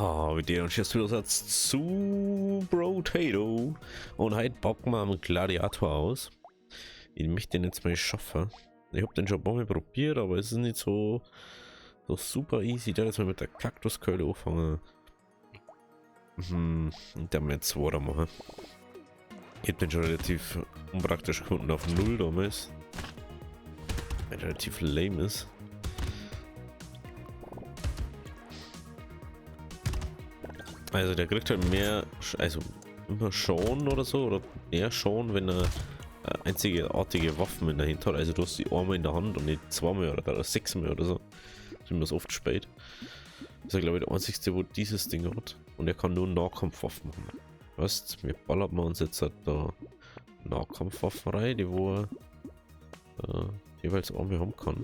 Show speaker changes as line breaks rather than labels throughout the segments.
Ah, mit dir und jetzt wieder Satz zu Brotato. Und heute packen wir am Gladiator aus. Ich möchte den jetzt mal schaffen. Ich habe den schon ein paar Mal probiert, aber es ist nicht so super easy. Da jetzt mal mit der Kaktuskeule anfangen. Und der mal jetzt weitermachen. Ich habe den schon relativ unpraktisch gefunden auf 0 damals. Weil der relativ lame ist. Also der kriegt halt mehr, also immer Schaden oder so, oder mehr Schaden, wenn er einzigartige Waffen in der Hand hat. Also du hast die einmal in der Hand und nicht zweimal oder sechsmal oder so, wie man es oft spielt. Das ist glaube ich der einzigste, wo dieses Ding hat. Und er kann nur Nahkampfwaffen machen. Weißt, wir ballern uns jetzt halt da Nahkampfwaffen rein, die wo er jeweils einmal haben kann.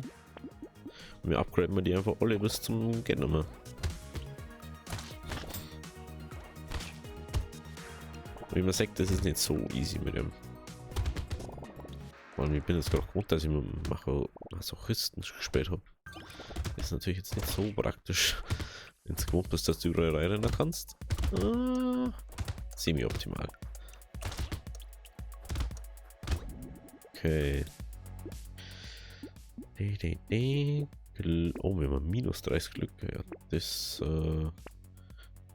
Und wir upgraden die einfach alle bis zum Genummer. Wie man sagt, das ist nicht so easy mit dem. Und ich bin jetzt gerade gewohnt, dass ich mit Masochisten gespielt habe. Das ist natürlich jetzt nicht so praktisch, wenn du gewohnt bist, dass du überall reinrennen kannst. Semi-optimal. Okay. Oh, wir haben minus 30 Glück. Ja, das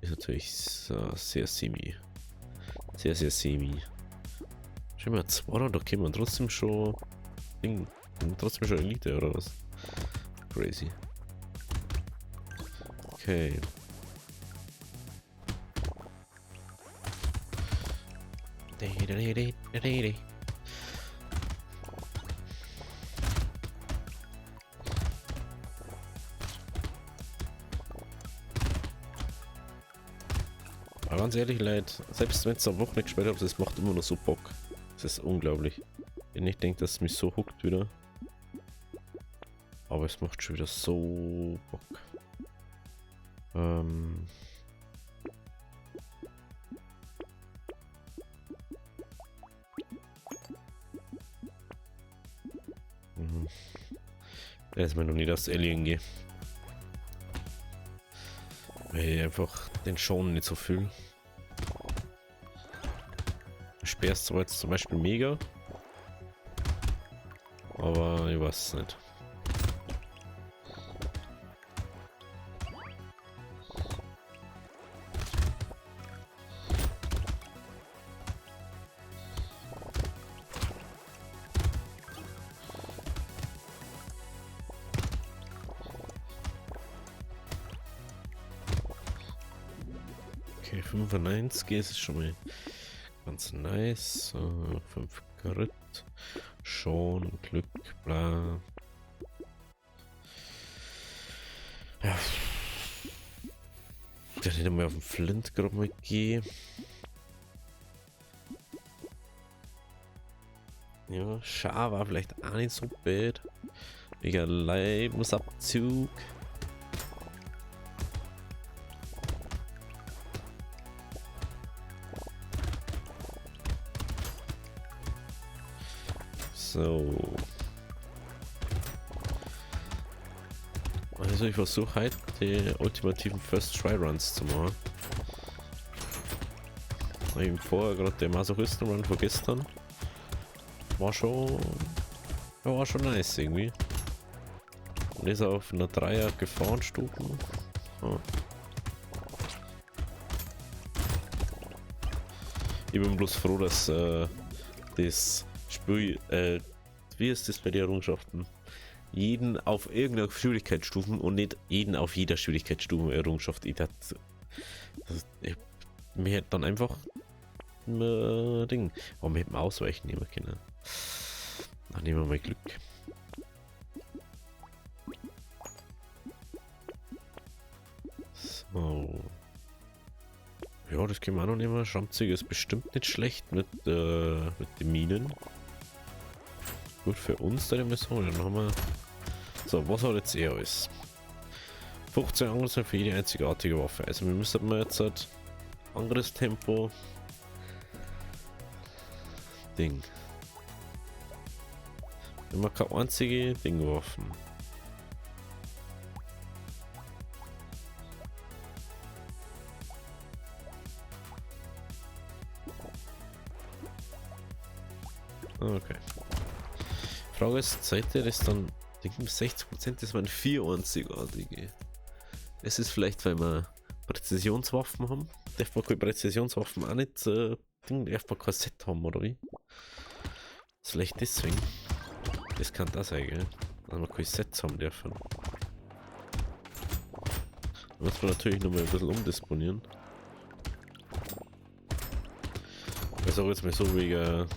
ist natürlich sehr semi. Sehr semi. Schau mal, 200, da können wir trotzdem schon Elite oder was? Crazy. Okay. Aber ganz ehrlich, Leute, selbst wenn es eine Woche nicht gespielt habe, das macht immer noch so Bock. Das ist unglaublich. Wenn ich denke, dass es mich so huckt wieder. Aber es macht schon wieder so Bock. Da ist mir noch nie das Alien gehe. Weil ich einfach den Schaden nicht so fühle. Speer ist zwar jetzt zum Beispiel mega. Aber ich weiß es nicht. Okay, 95 ist schon mal ganz nice. 5 Crit. Schon, Glück, bla. Ja. Ich hätte mal auf den Flint gerade mal gehen. Ja, Schar war vielleicht auch nicht so bad. Mega Leibensabzug. So. Also ich versuche halt die ultimativen First Try Runs zu machen. Ich habe vorher gerade den Masochisten Run von gestern. War schon nice irgendwie. Und ist auf einer 3er Gefahrenstufe. Oh. Ich bin bloß froh, dass das Spiel, wie ist das bei den Errungenschaften? Jeden auf irgendeiner Schwierigkeitsstufen und nicht jeden auf jeder Schwierigkeitsstufe Errungenschaft. Mir hätte dann einfach Ding. Aber wir hätten ausweichen nehmen können. Dann nehmen wir mal Glück. So. Ja, das können wir auch noch nehmen. Schrammzig ist bestimmt nicht schlecht mit den Minen. Gut für uns, da müssen wir dann haben wir. So, was hat jetzt er alles? 15 Angriff für jede einzigartige Waffe. Also wir müssen mal jetzt halt anderes Tempo. Ding. Immer keine einzige Dingwaffen. Okay. Frage ist, seid ihr das dann, denken 60%, das waren 4 einzigartige. Es ist vielleicht, weil wir Präzisionswaffen haben. Darf man keine Präzisionswaffen auch nicht, darf man kein Set haben, oder wie? Das ist vielleicht deswegen. Das kann das sein, gell? Dass wir keine Sets haben dürfen. Da muss man natürlich noch mal ein bisschen umdisponieren. Ich sage jetzt mal so, wegen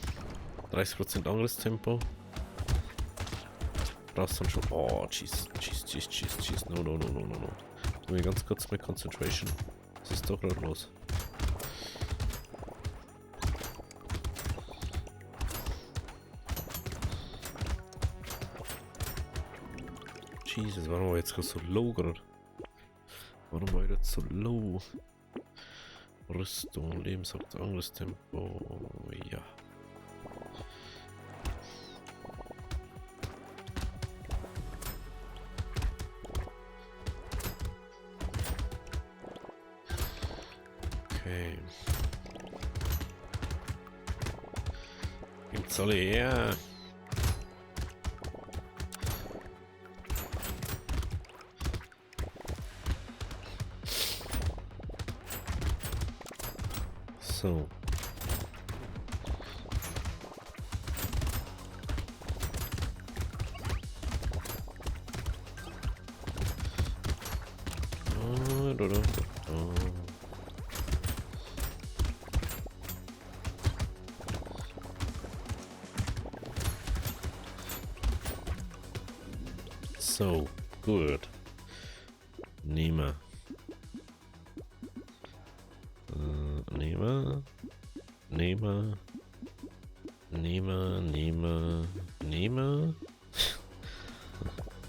30% Angriffstempo. Brauchst dann schon. Oh, jeez. No. Tu mir ganz kurz mit Concentration. Was ist doch gerade los? Jesus, warum war jetzt so low gerade? Warum war jetzt so low? Rüstung, Lebensakt, Angriffstempo. Ja. Okay. Gibt's alle her? So. So, gut. Nehmen wir.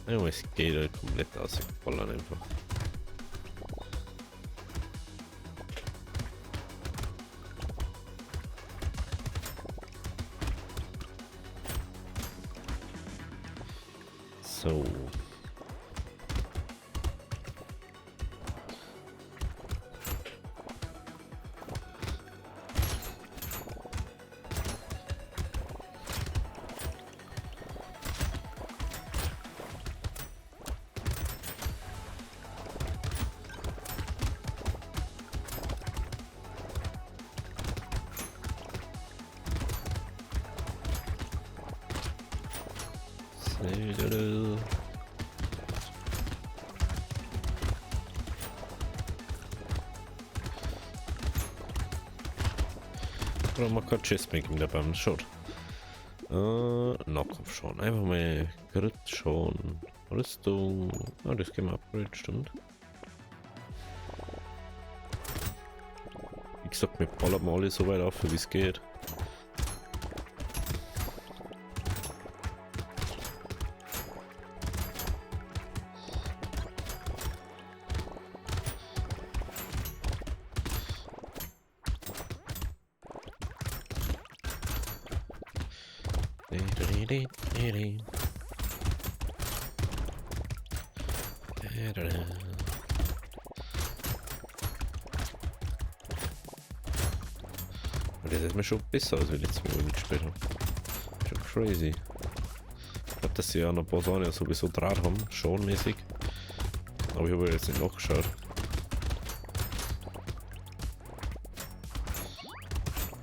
Ja, es geht halt komplett ausgefallen einfach. So. Oder man kann Chessmaking dabei, schaut. Nahkampf schon. Einfach mal Grit schon. Rüstung. Ah, das können wir upgraden, stimmt. Wie gesagt, wir ballern mal alle so weit auf, wie es geht. Das ist mir schon besser, als wir letztes Mal gespielt haben. Schon crazy. Ich glaube, dass sie ja noch ein paar Sachen ja sowieso Draht haben, schon mäßig. Aber ich habe jetzt nicht nachgeschaut.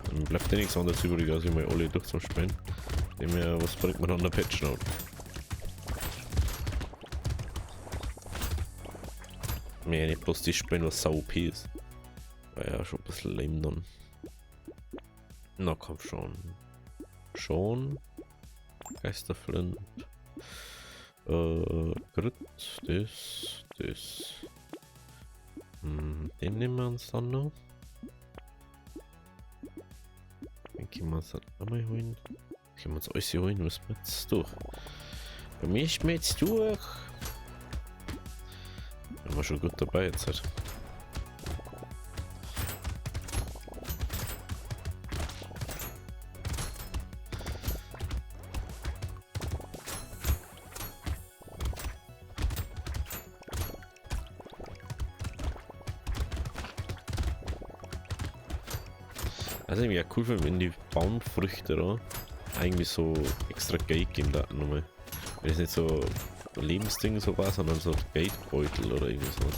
Dann bleibt ja nichts anderes übrig, als ich mal alle durchzuspielen. Was bringt man an der Patch Note? Mehr nicht bloß die spielen, was sau OP ist. War ja schon ein bisschen lame dann. Na komm schon. Schon. Geisterflint. Grit. Das. Den nehmen wir uns dann noch. Den können wir uns dann einmal holen. Können wir uns alles hier holen, müssen wir jetzt durch. Bei mir ist mir jetzt durch. Sind wir schon gut dabei jetzt halt. Also irgendwie cool, wenn die Baumfrüchte da irgendwie so extra Geld geben da nochmal. Wenn es nicht so ein Lebensding so war, sondern so Geldbeutel oder irgendwie so.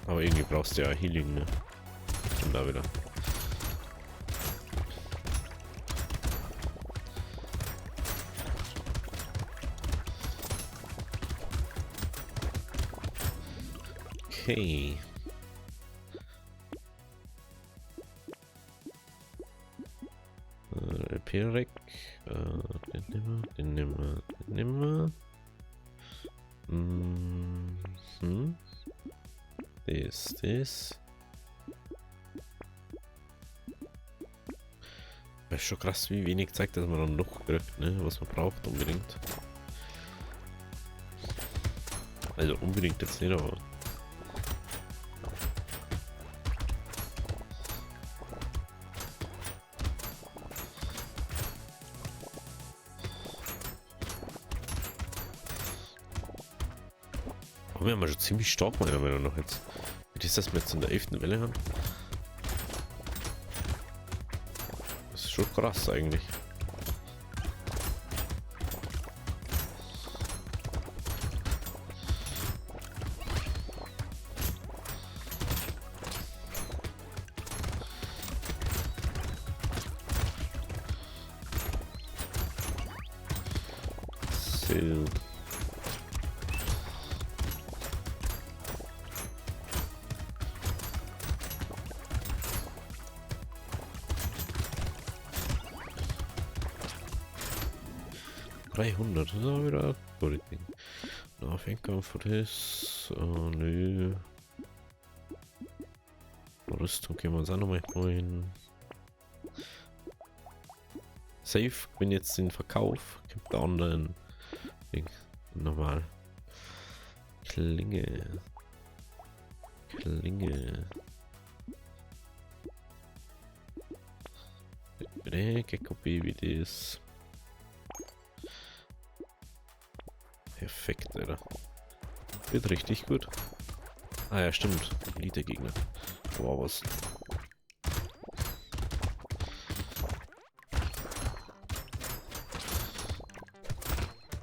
Aber irgendwie brauchst du ja Healing, ne? Und da wieder. Okay. Repair-Rack. Den nehmen wir, den nehmen wir, den nehmen wir. Mhm. Das. Das ist schon krass, wie wenig zeigt, dass man dann noch kriegt, ne? Was man braucht unbedingt. Also unbedingt jetzt nicht, aber. Aber wir haben schon ziemlich stark meiner Meinung nach jetzt. Wie ist das mit jetzt in der 11. Welle haben? Das ist schon krass eigentlich. So. $300, das ist aber wieder ein gutes Ding. Nachhänger für das. Nö. Rüstung können wir uns auch nochmal holen. Safe, wenn jetzt den Verkauf gibt der anderen Ding. Normal. Klinge. Gecko Baby das. Perfekt, Alter. Wird richtig gut. Ah ja, stimmt. Elite-Gegner. Wow, was.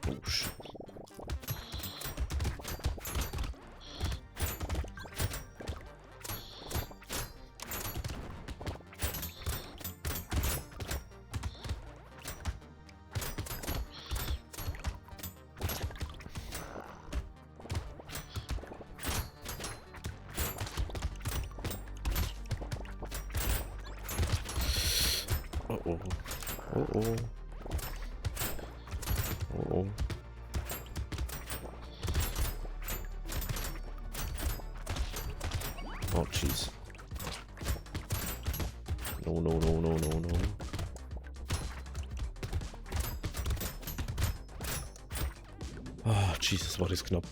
Oh, shit. Oh oh. Oh oh. Oh oh. Oh jeez. No. Ah, Jesus, war das knapp.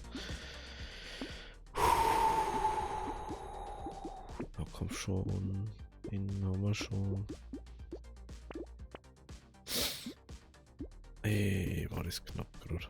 Ja, komm schon. Den haben wir schon. Ey, war das knapp gerade.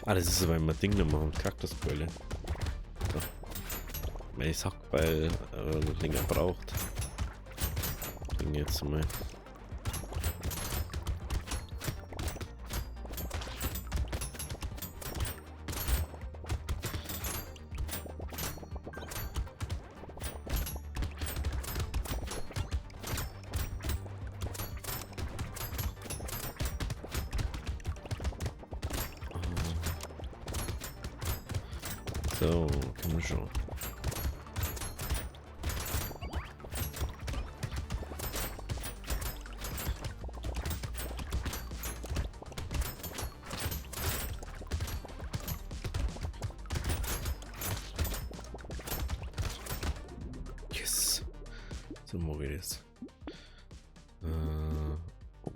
Ah, das ist aber immer Ding machen, Kaktusbälle. So. Weil ich Hackball länger braucht. Ding jetzt mal. So, können wir schon. Yes. So machen wir das.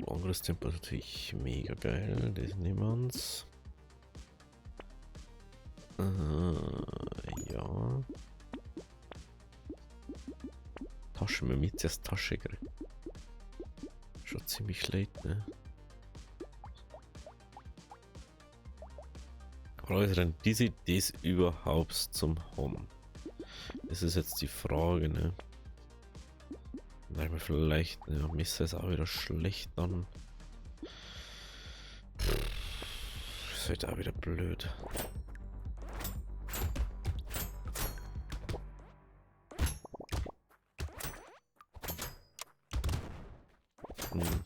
Anderes Tempo ist natürlich mega geil. Das nehmen wir uns. Ja. Tasche, wir haben jetzt erst Tasche gekriegt. Schon ziemlich late, ne? Brauche ich denn diese das überhaupt zum haben? Das ist jetzt die Frage, ne? Weil mir vielleicht, ja, Messer ist auch wieder schlecht dann. Das wird auch wieder blöd. Hm.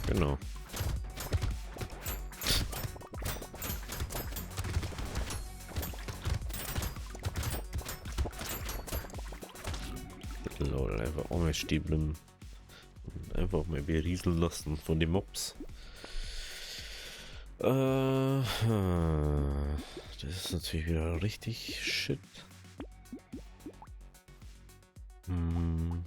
Genau. Lol, einfach auch mal stehen bleiben und einfach mal berieseln lassen von den Mobs. Das ist natürlich wieder richtig shit. Hm.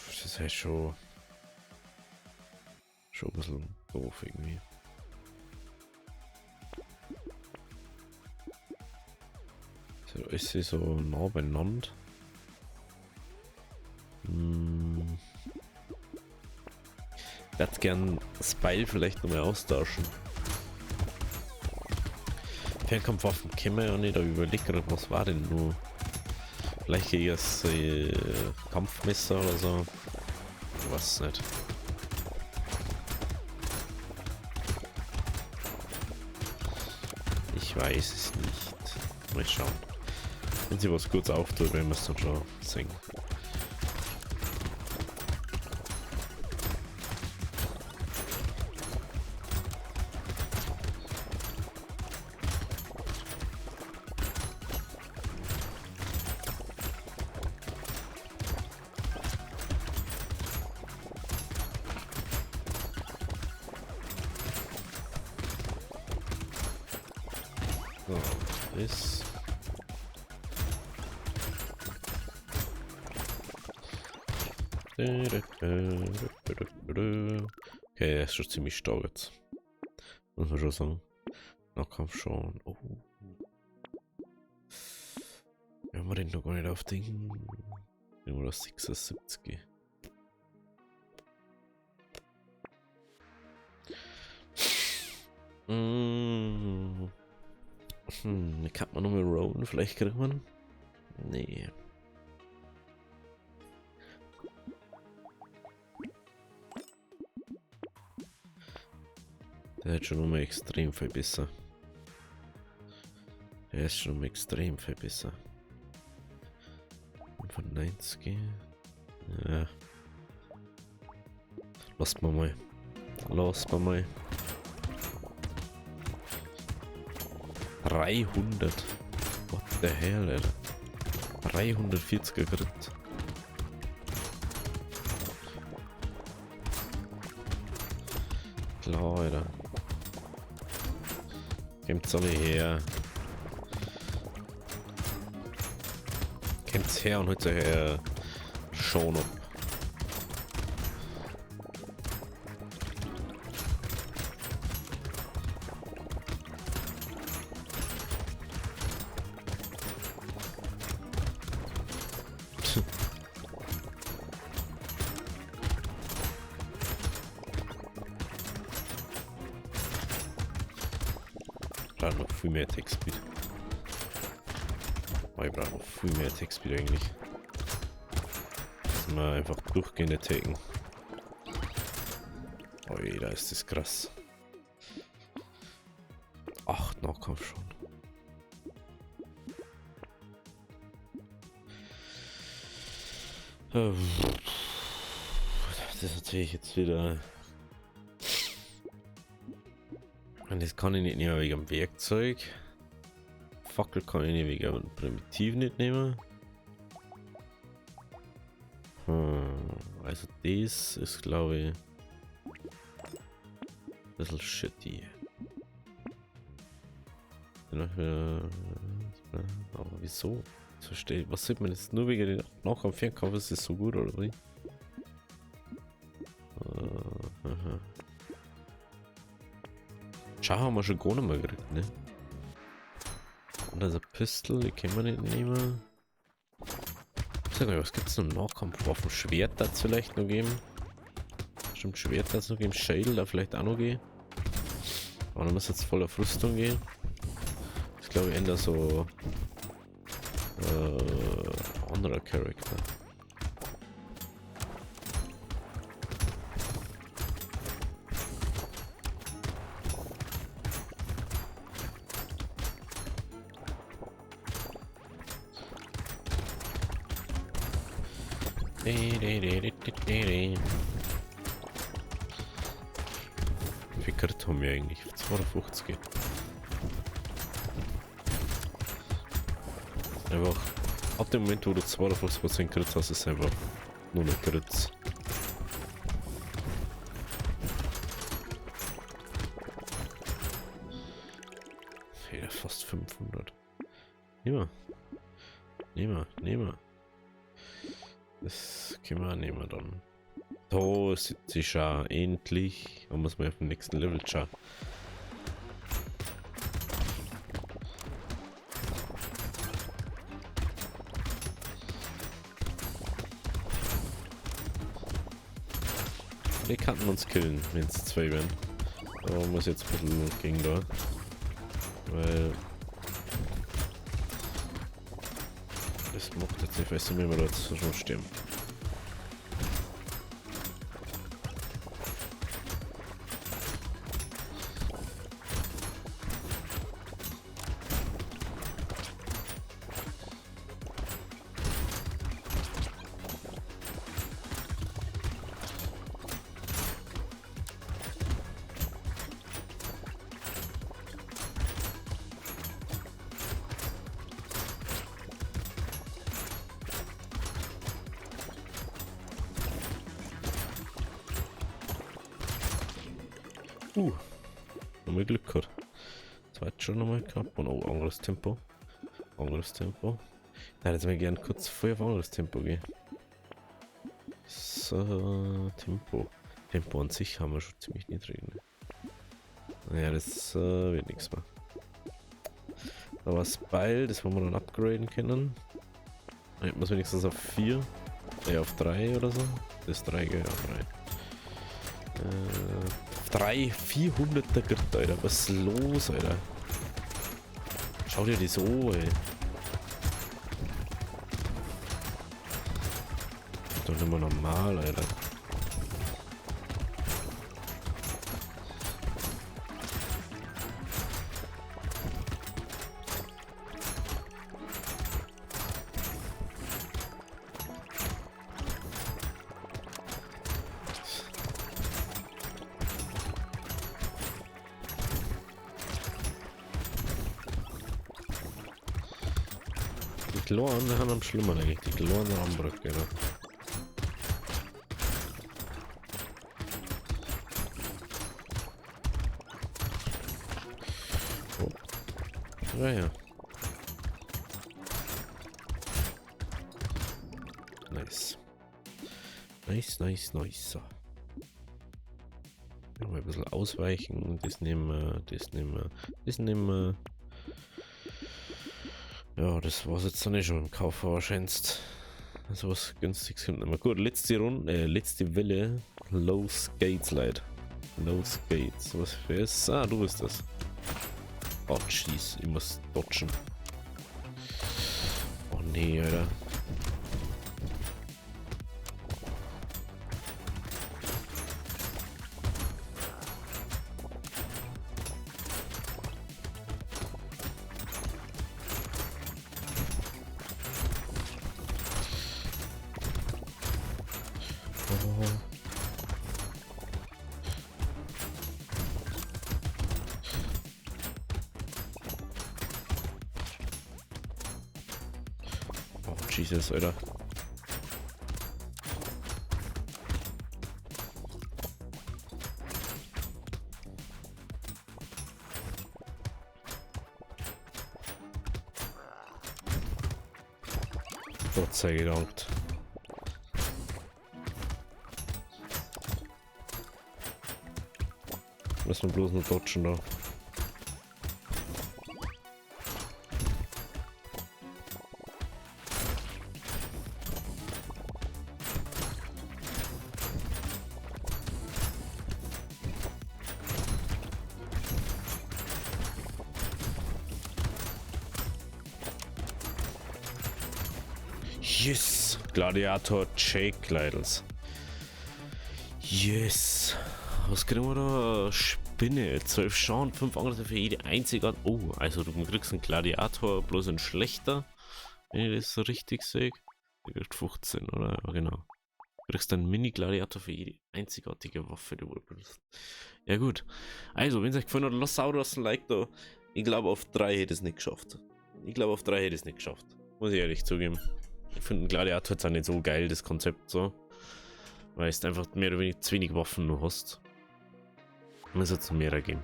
Das ist halt schon ein bisschen doof irgendwie. So, ist sie so nah beieinander? Ich hätte gern Spyle vielleicht nochmal austauschen. Fernkampfwaffen kennen wir ja nicht, aber überleg gerade, was war denn nur? Vielleicht eher Kampfmesser oder so. Ich weiß es nicht. Ich weiß es nicht. Mal schauen. Wenn sie was kurz auftut, werden wir es dann schon sehen. So, ist. Okay, er ist schon ziemlich stark jetzt. Muss man schon sagen. Nahkampf schon. Oh. Wir haben den noch gar nicht auf Ding. Nur das 76. Kann man noch mal rollen? Vielleicht kriegt man. Nee. Der hat schon noch mal extrem viel besser. Der ist schon extrem viel besser. 95. Ja. Lasst mal. Lasst mal. 300. What the hell, Alter. 340er Crit. Klar, Alter. Kommt's alle her. Kommt's her und holt sich schon ab. Ich brauche noch viel mehr Attack Speed. Oh, ich brauche noch viel mehr Attack Speed eigentlich. müssen wir einfach durchgehende taken. Ui, da ist das krass. 8 Nahkampf schon. Das ist natürlich jetzt wieder... Und das kann ich nicht nehmen wegen dem Werkzeug. Fackel kann ich nicht wegen dem Primitiv nicht nehmen. Also das ist, glaube ich, ein bisschen shitty. Aber wieso? Das verstehe ich. Was sieht man jetzt nur wegen den Nachkampf, Fernkampf? Ist das so gut oder wie? Schau, haben wir schon gar nicht mehr gekriegt, ne? Und also Pistol, die können wir nicht nehmen. Sag mal, was gibt's noch? Nachkampfwaffen? Schwert da vielleicht noch geben? Stimmt, Schwert da noch geben? Shale da vielleicht auch noch gehen? Aber dann muss jetzt voll auf Rüstung gehen. Das glaube ich eher so anderer Charakter. Wie viel Crit haben wir eigentlich? 52. Einfach ab dem Moment, wo du 52% Crit hast, ist einfach nur eine Crit. Ja, fast 500. Nehmen wir. Das können wir nehmen dann. Da sitze ich schon endlich. Da muss man auf dem nächsten Level schauen. Die könnten uns killen, wenn es 2 werden. Da muss jetzt ein bisschen gegen da. Weil das macht jetzt nicht, weißt du, wie wir da jetzt schon sterben. Nochmal Glück gehabt. Zweit schon nochmal gehabt. Und oh, anderes Tempo. Da hätte ich mir gern kurz vorher auf anderes Tempo gehen. So, Tempo an sich haben wir schon ziemlich niedrig. Ne? Naja, das wird nichts mehr. Da war Spile, das wollen wir dann upgraden können. Ich muss wenigstens auf 4. Auf 3 oder so. Das ist 3, gell? Ja, 3. 400er Grit, Alter. Was ist los, Alter? Schau dir das an, ey. Ist doch nicht mehr normal, Alter. Die Kleinen haben am schlimmer eigentlich. Die kleinen Armbrücke, ne? Oh. Ja. Nice. So. Mal ein bisschen ausweichen. Das nehmen wir. Ja, das war's jetzt dann schon im Kauf wahrscheinlich. Also was günstiges kommt nicht mehr. Gut, letzte Runde, letzte Welle. Low Skates, Leute. Low Skates. Was für ist? Ah, du bist das. Oh, jeez, ich muss dodgen. Oh nee, Alter. Jesus, Alter. Gott sei Dank. Müssen wir bloß nur dodgen da. Yes! Gladiator Jake Glidels. Yes! Was kriegen wir da? Spinne. 12 Schaden, 5 Angriffe für jede einzige. Oh, also du kriegst einen Gladiator, bloß ein schlechter. Wenn ich das so richtig sehe. Der kriegt 15, oder? Ja, genau. Du kriegst einen Mini-Gladiator für jede einzigartige Waffe, die du benutzt. Ja, gut. Also, wenn es euch gefallen hat, lasst auch ein Like da. Ich glaube, auf 3 hätte ich es nicht geschafft. Muss ich ehrlich zugeben. Ich finde, ein Gladiator jetzt auch nicht so geil, das Konzept so. Weil es einfach mehr oder weniger zu wenig Waffen nur hast. Muss jetzt mehr gehen.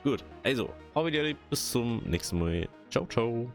Gut, also, habe ich dir bis zum nächsten Mal. Ciao, ciao.